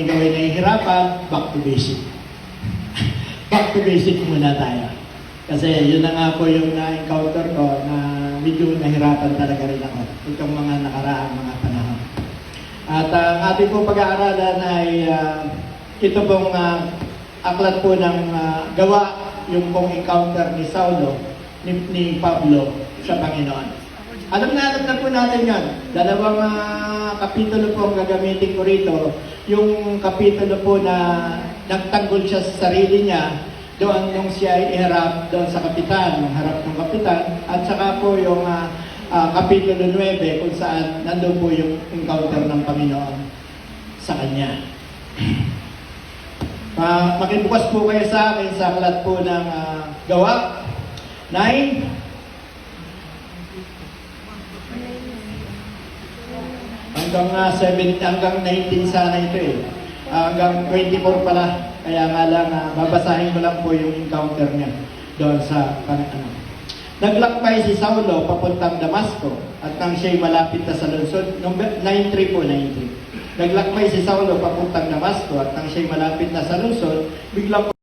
ikaw ay nahihirapan, back to basic. Back to basic muna tayo. Kasi yun na nga po yung na-encounter ko na medyo nahirapan talaga rin ako itong mga nakaraang mga panahon. At ang ating pong pag-aaralan ay ito pong aklat po ng gawa, yung pong encounter ni Saulo, ni Pablo sa Panginoon. Alam na po natin yan. Dalawang kapitulo po ang gagamitin ko rito. Yung kapitulo po na nagtanggol siya sa sarili niya, doon nung siya ay iharap doon sa kapitan, ng harap ng kapitan, at saka po yung kapitulo 9 kung saan nandun po yung encounter ng Panginoon sa kanya. Makibukas po kayo sa akin sa aklat po ng gawa 9 hanggang 19 sana ito eh. Hanggang 24 pala. Kaya nga lang, babasahin ko lang po yung encounter niya doon sa Naglakbay si Saulo papuntang Damasco at nang siya'y malapit na sa lungsod, 9:3 po, 9:3. Naglakbay si Saulo papuntang Damasco at nang siya'y malapit na sa lungsod, biglang